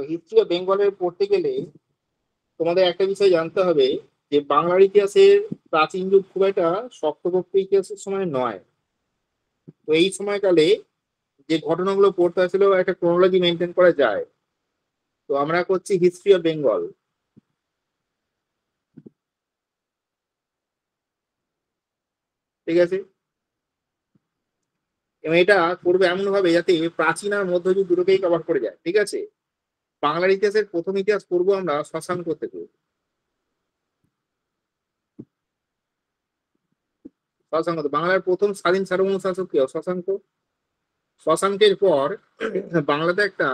History of বেঙ্গলের পড়তে গেলে তোমাদের একটা বিষয় জানতে হবে যে বাংলার ইতিহাসের প্রাচীন যুগ খুব একটা শক্তপোক্ত ইতিহাসের সময় নয়। তো এই সময়কালে যে ঘটনাগুলো পড়তে আসলে একটা ক্রোনোলজি মেনটেন করা যায়। তো আমরা করছি হিস্ট্রি অফ বেঙ্গল। ঠিক আছে, এবং এটা করবে এমন ভাবে যাতে প্রাচীন আর মধ্যযুগ দুটোকেই কভার করে যায়। ঠিক আছে, বাংলার ইতিহাসের প্রথম ইতিহাস পড়বো আমরা শশাঙ্ক থেকে। শশাঙ্ক তো বাংলার প্রথম স্বাধীন সার্বভৌম শাসক কে? শশাঙ্ক। শশাঙ্কের পর বাংলাতে একটা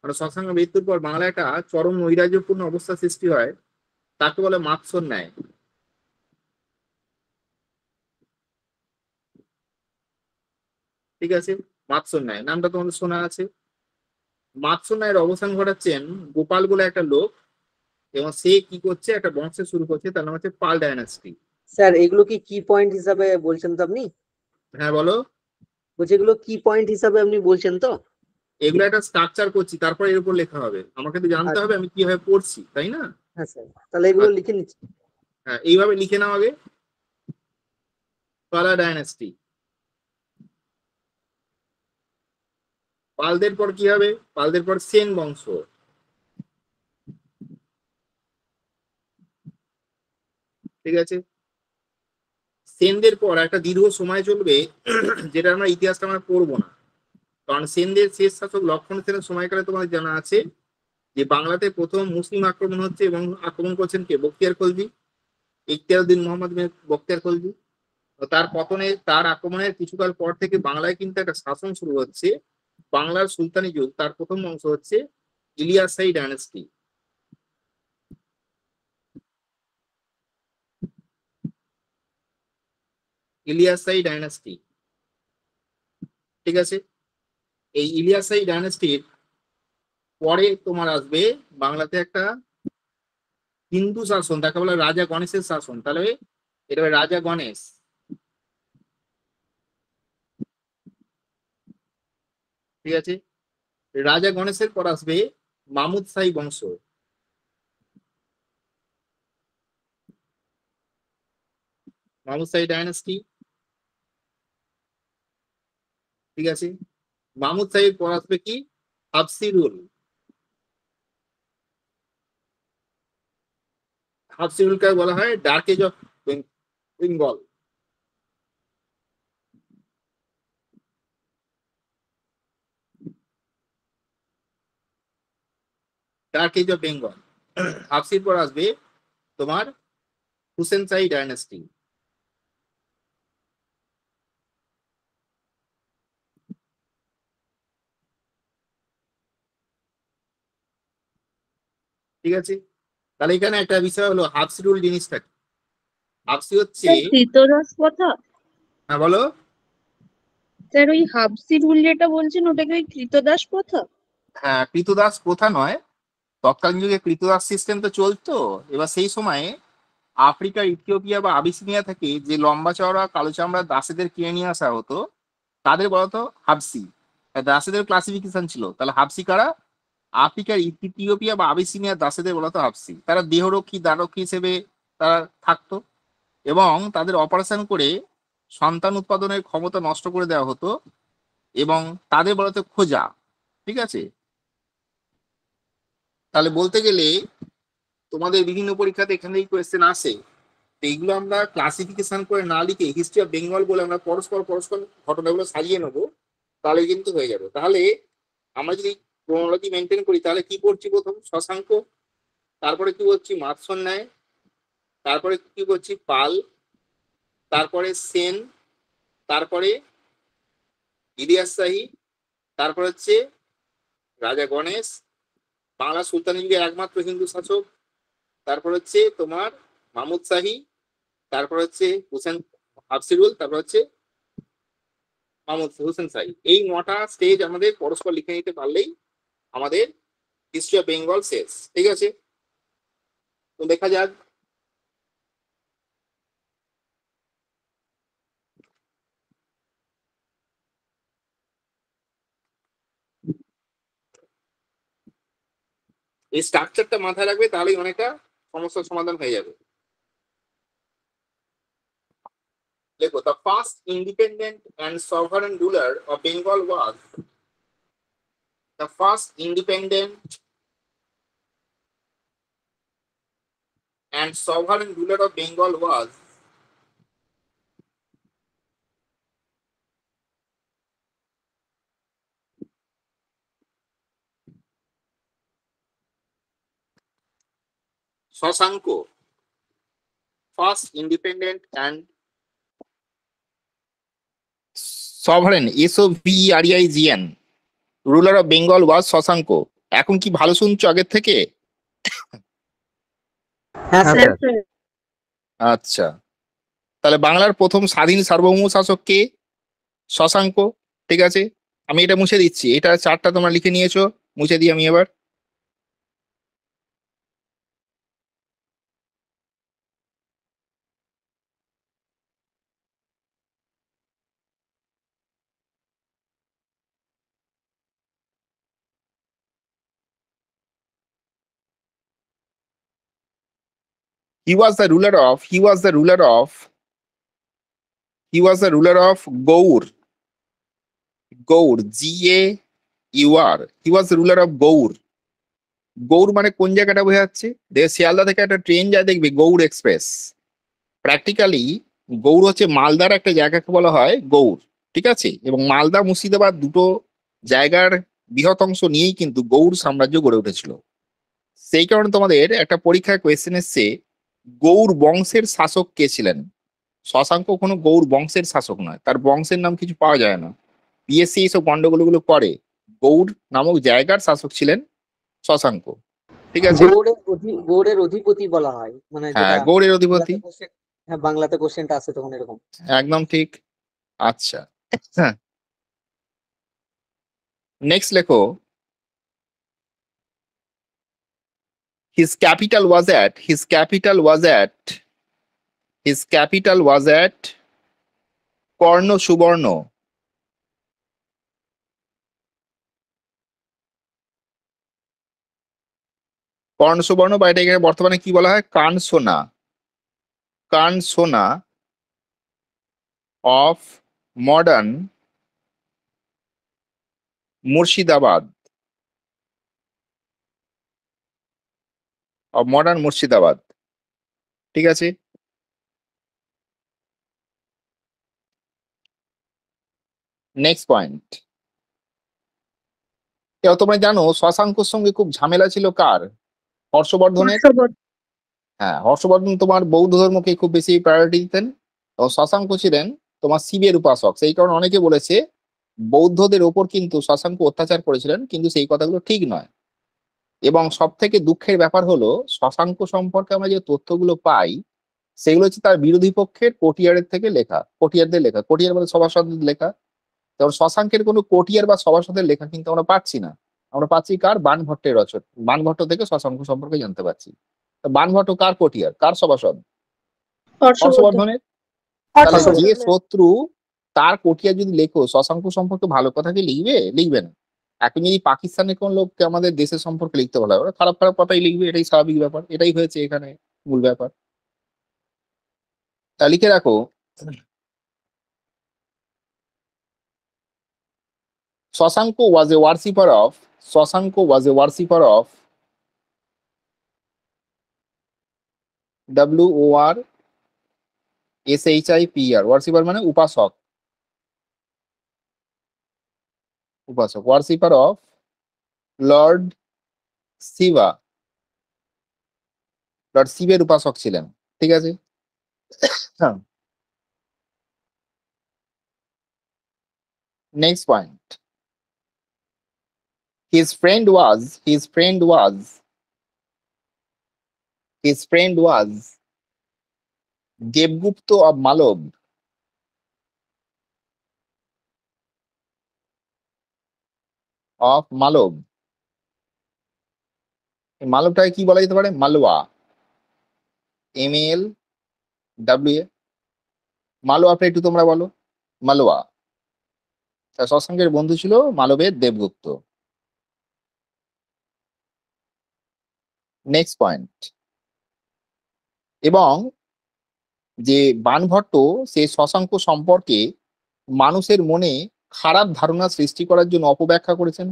মানে শশাঙ্ক মৃত্যুর পর বাংলায় একটা চরম নৈরাজ্যপূর্ণ অবস্থা সৃষ্টি হয়, তাকে বলে মাৎসর ন্যায়। ঠিক আছে, মাৎসর ন্যায় নামটা তোমাদের শোনা আছে। মাৎসর ন্যায়ের অবসান ঘটাচ্ছেন গোপাল বলে একটা লোক, এবং সে কি করছে, একটা বংশ শুরু করছে, তার নাম হচ্ছে পাল ডায়নাস্টি। স্যার এগুলো কি কি পয়েন্ট হিসাবে বলছেন তো আপনি? হ্যাঁ বলো। বলছি এগুলো কি পয়েন্ট হিসাবে আপনি বলছেন তো? এগুলো একটা স্ট্রাকচার করছি, তারপর এর উপর লেখা হবে, আমাকে তো জানতে আচ্ছা, হবে আমি কিভাবে পড়ছি, তাই না? হ্যাঁ স্যার, তাহলে এগুলো আচ্ছা, লিখে নিচ্ছি। হ্যাঁ এইভাবে লিখে নাও আগে। পালা ডায়নাস্টি। পালদের পর কি হবে? পালদের পর সেন বংশ। ঠিক আছে, সেনদের পর একটা দীর্ঘ সময় চলবে যেটা আমরা ইতিহাসটা আমরা পড়বো না, কারণ সেনদের শেষ শাসক লক্ষণ সেনের সময়কালে তোমাদের জানা আছে যে বাংলাতে প্রথম মুসলিম আক্রমণ হচ্ছে, এবং আক্রমণ করছেন কে? বখতিয়ার খলজি। ইখতিয়ারউদ্দিন মোহাম্মদ বিন বখতিয়ার খলজি। তো তার পতনে, তার আক্রমণের কিছুকাল পর থেকে বাংলায় কিন্তু একটা শাসন শুরু হচ্ছে, বাংলার সুলতানি যুগ। তার প্রথম বংশ হচ্ছে ইলিয়াসাই ডায়নাস্টি। ইলিয়াসাই ডায়নাস্টি। ঠিক আছে, এই ইলিয়াসাই ডায়নাস্টির পরে তোমার আসবে বাংলাতে একটা হিন্দু শাসন, তাকে বলে রাজা গণেশের শাসন। তাহলে এটা হবে রাজা গণেশ। ঠিক আছে, রাজা গণেশের পর আসবে মামুদ শাহী বংশ। মামুদ শাহী ডায়নাস্টি। ঠিক আছে, মামুদ শাহীর পর আসবে কি? হাফসি রুল। হাফসি রুলকে বলা হয় dark age of Bengal. Dark age of Bengal. হাফসির পর আসবে তোমার হুসেন শাহী ডায়নাস্টি। ঠিক আছে, তাহলে এখানে একটা বিষয় হলো হাফসি রুল জিনিসটা কি? হাফসি হচ্ছে, স্যার কৃতদাস প্রথা। হ্যাঁ বলো। স্যার ওই হাবসি রুল যেটা বলছেন ওটাকে ওই কৃতদাস প্রথা? হ্যাঁ, কৃতদাস প্রথা নয়, তৎকালীন যুগে কৃতদাস সিস্টেম তো চলতো। এবার সেই সময়ে আফ্রিকা, ইথিওপিয়া বা আবিসিনিয়া থেকে যে লম্বা চওড়া কালো চামড়ার দাসীদের কিনে নিয়ে আসা হতো, তাদের বলতো হাবসি। দাসীদের ক্লাসিফিকেশন ছিল, তাহলে হাবসি কারা? আফ্রিকার ইথিওপিয়া বা আবিসিনিয়ার দাসীদের বলতো হাবসি। তারা দেহরক্ষী, দ্বাররক্ষী হিসেবে তারা থাকতো, এবং তাদের অপারেশন করে সন্তান উৎপাদনের ক্ষমতা নষ্ট করে দেওয়া হতো, এবং তাদের বলতো খোঁজা। ঠিক আছে, তাহলে বলতে গেলে তোমাদের বিভিন্ন পরীক্ষাতে এখান থেকে কোয়েশ্চেন আসে। তো এইগুলো আমরা ক্লাসিফিকেশন করে না লিখে হিস্ট্রি অফ বেঙ্গল বলে আমরা পরস্পর পরস্পর ঘটনাগুলো সাজিয়ে নেবো, তাহলে কিন্তু হয়ে যাবে। তাহলে আমরা যদি ক্রোনোলজি মেনটেন করি, তাহলে কি করছি? প্রথম শশাঙ্ক, তারপরে কি করছি? মাৎসর ন্যায়, তারপরে কি করছি? পাল, তারপরে সেন, তারপরে ইলিয়াস শাহী, তারপর হচ্ছে রাজা গণেশ, বাংলা সুলতানি যুগের একমাত্র হিন্দু শাসক, তারপর হচ্ছে তোমার মামুদ শাহী, তারপর হচ্ছে হুসেন আফসিরুল, তারপর হচ্ছে মাহমুদ হোসেন শাহী। এই নটা স্টেজ আমাদের পরস্পর লিখে নিতে পারলেই আমাদের হিস্ট্রি অফ বেঙ্গল শেষ। ঠিক আছে, তো দেখা যাক। এই স্ট্রাকচারটা মাথায় রাখবে, তাহলেই অনেকটা সমস্যার সমাধান হয়ে যাবে। দেখো, the first independent and sovereign ruler of Bengal was the first independent and sovereign ruler of Bengal was Shashanko. First independent and sovereign SOVEREIGN ruler of Bengal was Shashanko. এখন কি ভালো শুনছো আগের থেকে? হ্যাঁ হ্যাঁ স্যার। স্যার। আচ্ছা, তাহলে বাংলার প্রথম স্বাধীন সার্বভৌম শাসক কে? শশাঙ্ক। ঠিক আছে, আমি এটা মুছে দিচ্ছি, এটা চারটা তোমরা লিখে নিয়েছো, মুছে দিই আমি এবার। He was the ruler of Gaur. Gaur, GAUR. He was the ruler of Gaur. Gaur মানে কোন জায়গাটা বোঝা যাচ্ছে? শিয়ালদা থেকে একটা ট্রেন যায় দেখবে, গৌড় এক্সপ্রেস। প্র্যাকটিক্যালি গৌড় হচ্ছে মালদার একটা জায়গাকে বলা হয় গৌড়। ঠিক আছে, এবং মালদা মুর্শিদাবাদ দুটো জায়গার বৃহৎ অংশ নিয়েই কিন্তু গৌড় সাম্রাজ্য গড়ে উঠেছিল। সেই কারণে তোমাদের একটা পরীক্ষায় কোয়েশ্চেন এসছে, গৌড় বংশের শাসক কে ছিলেন? শশাঙ্ক কোনো গৌড় বংশের শাসক নয়, তার বংশের নাম কিছু পাওয়া যায় না। পিএসসি এইসব গন্ডগোলগুলো করে। গৌড় নামক জায়গার শাসক ছিলেন শশাঙ্ক। ঠিক আছে, গৌড়ের অধিপতি বলা হয়, মানে হ্যাঁ যেটা গৌড়ের অধিপতি, হ্যাঁ বাংলাতে কোশ্চেনটা আছে তখন এরকম। একদম ঠিক। আচ্ছা, নেক্সট লেখো, his capital was at কর্ণ সুবর্ণ। কর্ণ সুবর্ণ বা এটা এখানে বর্তমানে কি বলা হয়? কানসোনা অফ মডার্ন মুর্শিদাবাদ। ঠিক আছে, নেক্সট পয়েন্ট। তোমরা জানো শশাঙ্কর সঙ্গে খুব ঝামেলা ছিল কার? হর্ষবর্ধনের। হ্যাঁ, হর্ষবর্ধন তোমার বৌদ্ধ ধর্মকে খুব বেশি প্রায়োরিটি দিতেন, এবং শশাঙ্ক ছিলেন তোমার শিবের উপাসক। সেই কারণে অনেকে বলেছে বৌদ্ধদের ওপর কিন্তু শশাঙ্ক অত্যাচার করেছিলেন, কিন্তু সেই কথাগুলো ঠিক নয়। এবং সব থেকে দুঃখের ব্যাপার হলো, শশাঙ্ক সম্পর্কে আমরা যে তথ্যগুলো পাই সেগুলো হচ্ছে তার বিরোধী পক্ষের কটিয়ারদের লেখা। কটিয়ার মানে সভাসদের লেখা। তখন শশাঙ্কের কোনো কটিয়ার বা সভাসদের লেখা কিন্তু আমরা পাচ্ছি না। আমরা পাচ্ছি কার? বাণভট্টের রচনা। বাণভট্ট থেকে শশাঙ্ক সম্পর্কে জানতে পারছি। বাণভট্ট কার কটিয়ার, কার সভাসদ? হর্ষবর্ধনের। তাহলে যে শত্রু তার কটিয়ার যদি লেখো, শশাঙ্ক সম্পর্কে ভালো কথা কি লিখবে না। এখন যদি পাকিস্তানের কোন লোককে আমাদের দেশের সম্পর্কে লিখতে বলা হয়, ওরা খারাপ খারাপ কথাই লিখবে, এটাই স্বাভাবিক ব্যাপার। এটাই হয়েছে এখানে মূল ব্যাপার। তা লিখে রাখো, Shashanko was a worshipper of WORSHIPPER। worshipper মানে উপাসক, worshipper of lord Shiva. Lord শিবের উপাসক ছিলেন। ঠিক আছে, next point. his friend was Devagupta of Malwa. মালবটাকে কি বলা যেতে পারে? মালওয়া, MALWA। মালওয়াটা একটু তোমরা বলো, মালওয়া। শশাঙ্কের বন্ধু ছিল মালবের দেবগুপ্ত। Next point. এবং যে বাণভট্ট সে শশাঙ্ক সম্পর্কে মানুষের মনে খারাপ ধারণা সৃষ্টি করার জন্য অপব্যাখ্যা করেছেন।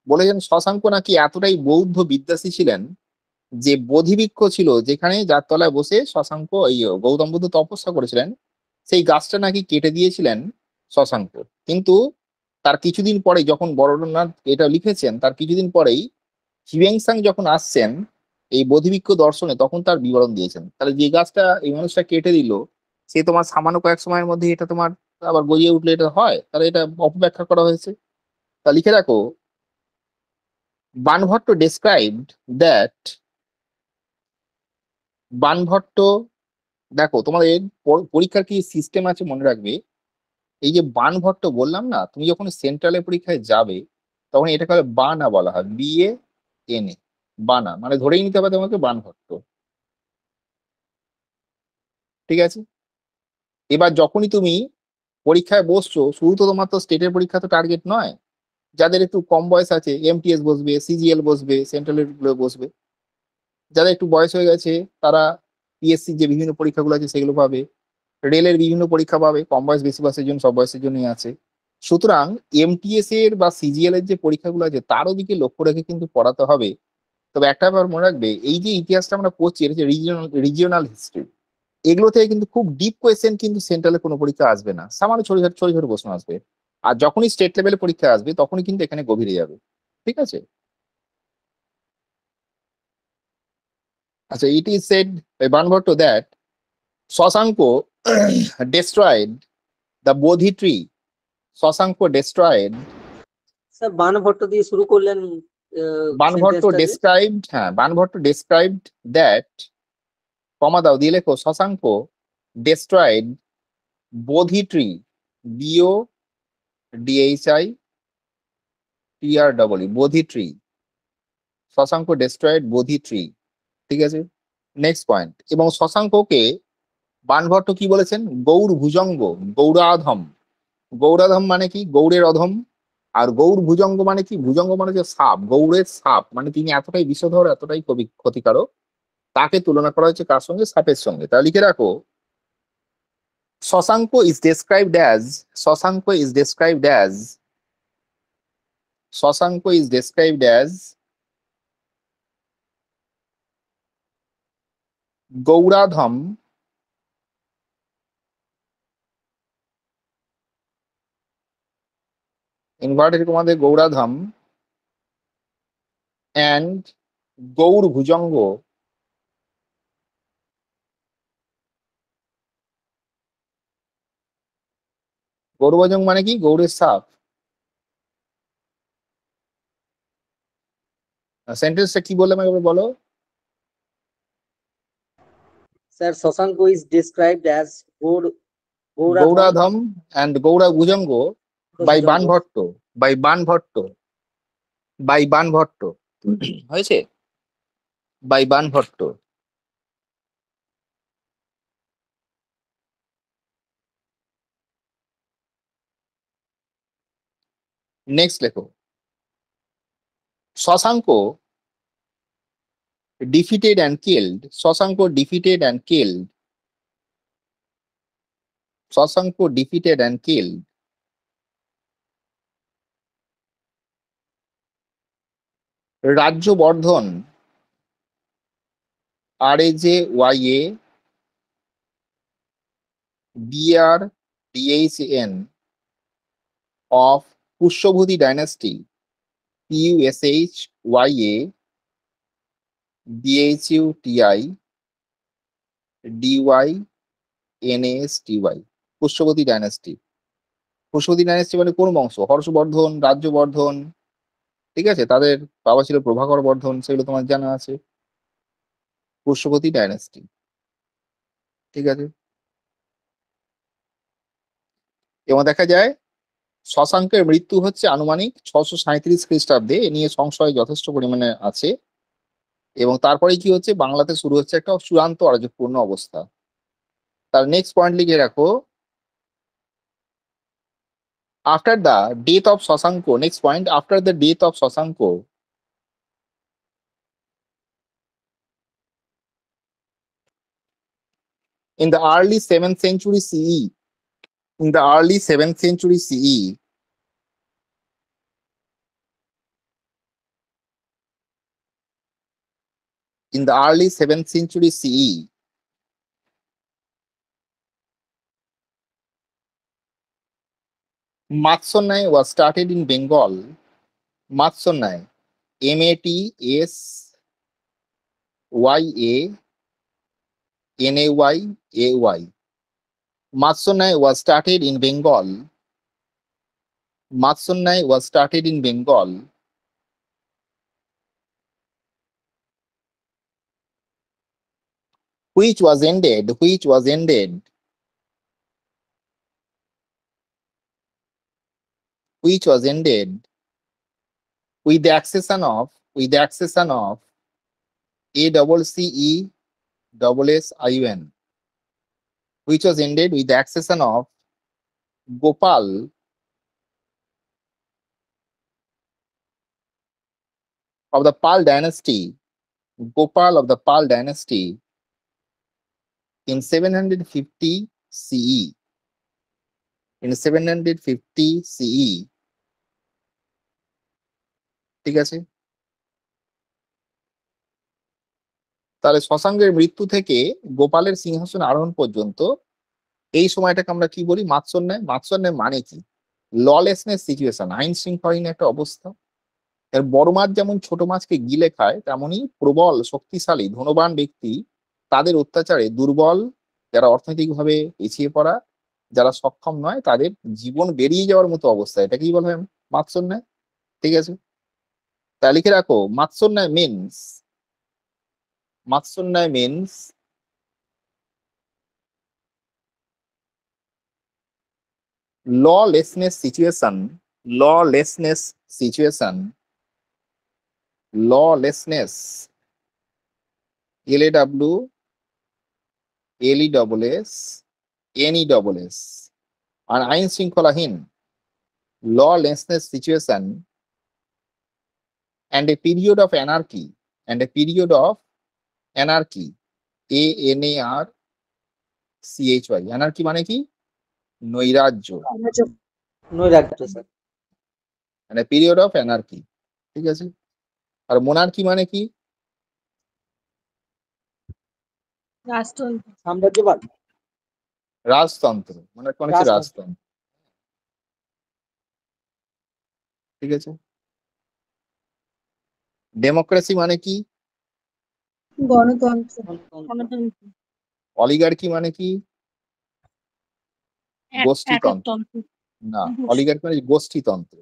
বলেছেন শশাঙ্ক নাকি এতটাই বৌদ্ধ বিদ্বাসী ছিলেন যে বোধিবৃক্ষ ছিল যেখানে, যার তলায় বসে শশাঙ্ক এই গৌতম বুদ্ধ তপস্যা করেছিলেন, সেই গাছটা নাকি কেটে দিয়েছিলেন শশাঙ্ক। কিন্তু তার কিছুদিন পরে, যখন বরণনাথ এটা লিখেছেন, তার কিছুদিন পরেই হিউয়েনসাং যখন আসছেন এই বোধিবৃক্ষ দর্শনে, তখন তার বিবরণ দিয়েছেন। তাহলে যে গাছটা এই মানুষটা কেটে দিল, সে তোমার সামান্য কয়েক সময়ের মধ্যে এটা তোমার আবার গজিয়ে উঠলে এটা হয়, তাহলে এটা অপব্যাখ্যা করা হয়েছে। তা লিখে রাখো, বাণভট্ট ডেসক্রাইবড দ্যাট, বাণভট্ট, দেখো তোমাদের পরীক্ষার কি সিস্টেম আছে মনে রাখবে। এই যে বাণভট্ট বললাম না, তুমি যখন সেন্ট্রালের পরীক্ষায় যাবে তখন এটাকে বানা বলা হয়, BANA, বানা, মানে ধরেই নিতে হবে তোমাকে বাণভট্ট। ঠিক আছে, এবার যখনই তুমি পরীক্ষায় বসছো, শুধু তো তোমার তো স্টেটের পরীক্ষা তো টার্গেট নয়। যাদের একটু কম বয়স আছে, MTS বসবে, CGL বসবে, সেন্ট্রালের গুলো বসবে। যাদের একটু বয়স হয়ে গেছে তারা PSC যে বিভিন্ন পরীক্ষাগুলো আছে সেগুলো পাবে, রেলের বিভিন্ন পরীক্ষা পাবে। কম বয়স বেশি বয়সের জন্য, সব বয়সের জন্যই আছে। সুতরাং MTS এর বা CGL এর যে পরীক্ষাগুলো আছে তারও দিকে লক্ষ্য রেখে কিন্তু পড়াতে হবে। তবে একটা ব্যাপার মনে রাখবে, এই যে ইতিহাসটা আমরা পড়ছি, এটা হচ্ছে রিজিওনাল হিস্ট্রি। এগুলো থেকে কিন্তু খুব ডিপ কোয়েশ্চেন কিন্তু সেন্ট্রালে কোনো পরীক্ষা আসবে না, সামান্য ছোট ছোট ছোট ছোট প্রশ্ন আসবে। আর যখনই স্টেট লেভেলে পরীক্ষা আসবে তখনই কিন্তু এখানে গভীরে যাবে। ঠিক আছে। আচ্ছা, it is said by Banabhatta that Shashanka destroyed the Bodhi tree. Shashanka destroyed, sir Banabhatta দিয়ে শুরু করলেন বাণভট্ট সেন্টেন্সটা যে। described, হ্যাঁ বাণভট্ট described that, কমা দাও দিয়ে লেখো Shashanka destroyed Bodhi tree, BODHITREE, Bodhi tree. Shashanka destroyed Bodhi tree. ঠিক আছে, নেক্সট পয়েন্ট। এবং শশাঙ্ককে বাণভট্ট কি বলেছেন? গৌর ভুজঙ্গ, গৌরাধম। গৌরাধম মানে কি? গৌড়ের অধম। আর গৌর ভুজঙ্গ মানে কি? ভুজঙ্গ মানে যে সাপ, গৌড়ের সাপ, মানে তিনি এতটাই বিষধর, এতটাই ক্ষতিকারক, তাকে তুলনা করা হয়েছে কার সঙ্গে? সাপের সঙ্গে। তা লিখে রাখো, Shashanka is described as, Shashanka is described as, Shashanka is described as Gaudadhama inverted কমাতে গৌরাধম অ্যান্ড গৌর ভুজঙ্গ, গৌরভুজঙ্গ মানে কি? গৌড়ের সাপ। সেন্টেন্সটা কি বললাম একবার বলো। Sir Shashanka is described as Gaudadhama Gaudadhama and Gauda Bhujanga by Bhujanga. Banabhatta, by Banabhatta, by Banabhatta, হয়েছে? বাই বাণভট্ট। নেক্সট লেখো, Shashanka defeated and killed, Shashanka defeated and killed, Shashanka defeated and killed Rajyavardhana, RAJYABRDHN of Pushyabhuti dynasty, PUSHYABHUTIDYNASTY, Pushyabhuti dynasty. Pushyabhuti dynasty মানে কোন বংশ? হর্ষবর্ধন, রাজ্যবর্ধন। ঠিক আছে, তাদের বাবা ছিল প্রভাকর বর্ধন, সেগুলো তোমার জানা আছে। পুষ্যভূতি ডাইনাস্টি। ঠিক আছে, এবং দেখা যায় শশাঙ্কের মৃত্যু হচ্ছে আনুমানিক 637 খ্রিস্টাব্দে। এ নিয়ে সংশয় যথেষ্ট পরিমাণে আছে। এবং তারপরে কি হচ্ছে? বাংলাতে শুরু হচ্ছে একটা চূড়ান্ত অরাজকপূর্ণ অবস্থা। তার নেক্সট পয়েন্ট লিখে রাখো, after the death of Shashanka, next point, after the death of Shashanka In the early 7th century CE, in the early 7th century CE, in the early 7th century CE, Matsonai was started in Bengal. Matsonai, Matsyanay. Matsonai was started in Bengal. Matsonai was started in Bengal. Which was ended with the accession of ACCESSIUN, which was ended with the accession of Gopal of the Pal dynasty, in 750 CE. In 750 CE. ঠিক আছে? তাহলে শশাঙ্কের মৃত্যু থেকে গোপালের সিংহাসন আরোহণ পর্যন্ত এই সময়টাকে আমরা কি বলি? মাৎসন্যায়। মাৎসন্যায় মানে কি? ললেসনেস সিচুয়েশন, আইন শৃঙ্খলাহীন একটা অবস্থা। এর বড় মাছ যেমন ছোট মাছকে গিলে খায়, তেমনি প্রবল শক্তিশালী ধনবান ব্যক্তি তাদের অত্যাচারে দুর্বল, যারা অর্থনৈতিকভাবে পিছিয়ে পড়া, যারা সক্ষম নয়, তাদের জীবন বেরিয়ে যাওয়ার মতো অবস্থা, এটা কি বলা হয়? মাৎসন্যায়। ঠিক আছে, তা লিখে রাখো। মাৎসন্যায় মিনস lawlessness situation, LAWLESS, আর আইন শৃঙ্খলাহীন, lawlessness situation, and a period of anarchy, ANARCHY, anarchy মানে কি? নৈরাজ্য, নৈরাজ্য স্যার। মানে পিরিয়ড অফ অ্যানার্কি। ঠিক আছে, আর মোনার্কি মানে কি? সাম্রাজ্যবাদ, রাজতন্ত্র, মানে কোন রাজতন্ত্র। ঠিক আছে, ডেমোক্রেসি মানে কি? গণতন্ত্র। অলিগার্কি মানে কি? গোষ্ঠীতন্ত্র। একতন্ত্র। না, অলিগার্কি মানে গোষ্ঠীতন্ত্র।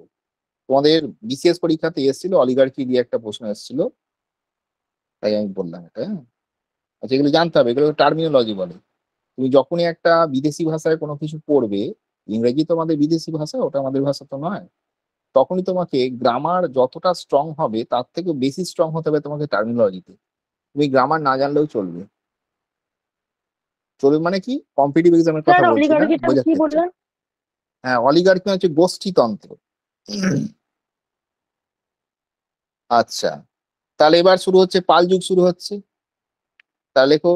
তোমাদের বিসিএস পরীক্ষাতে এসেছিল অলিগার্কি দিয়ে একটা প্রশ্ন এসেছিল, তাই আমি বললাম এটা। আচ্ছা, এগুলো জানতে হবে, এগুলো টার্মিনোলজি বলে। তুমি যখনই একটা বিদেশি ভাষায় কোনো কিছু পড়বে, ইংরেজি তো আমাদের বিদেশি ভাষা, ওটা আমাদের ভাষা তো নয়, তখনই তোমাকে গ্রামার যতটা স্ট্রং হবে তার থেকে বেশি স্ট্রং হতে হবে তোমাকে টার্মিনোলজিতে। তুমি গ্রামার না জানলেও চলবে। মানে কি? কম্পিটিটিভ এক্সামের কথা বলছি না, বোঝাচ্ছে। হ্যাঁ, অলিগার্কি হচ্ছে গোষ্ঠীতন্ত্র। আচ্ছা, তাহলে এবার শুরু হচ্ছে, পাল যুগ শুরু হচ্ছে। তাহলে লেখো,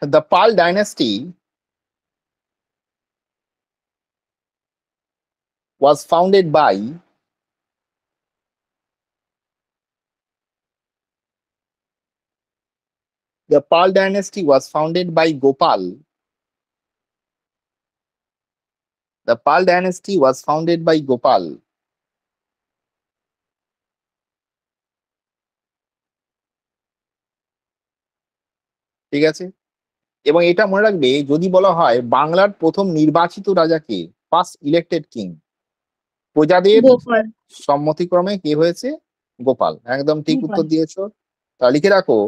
the Pala dynasty was founded by Gopal. The Pal dynasty was founded by Gopal. ঠিক আছে, এবং এটা মনে রাখবে, যদি বলা হয় বাংলার প্রথম নির্বাচিত রাজাকে, ফার্স্ট ইলেক্টেড কিং, প্রজাদের গোপাল। সম্মতিক্রমে কে হয়েছে? গোপাল। একদম ঠিক গোপাল। উত্তর দিয়েছো। তা লিখে রাখো,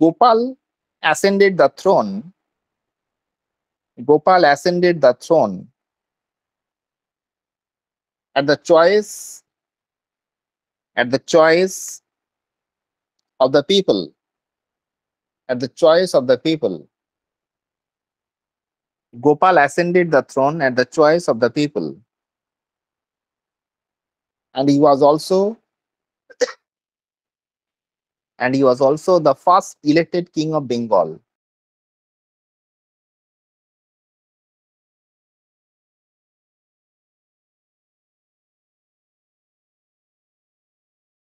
Gopal ascended the throne. Gopal ascended the throne at the choice of the people. Gopal ascended the throne at the choice of the people, and he was also and he was also the first elected king of Bengal.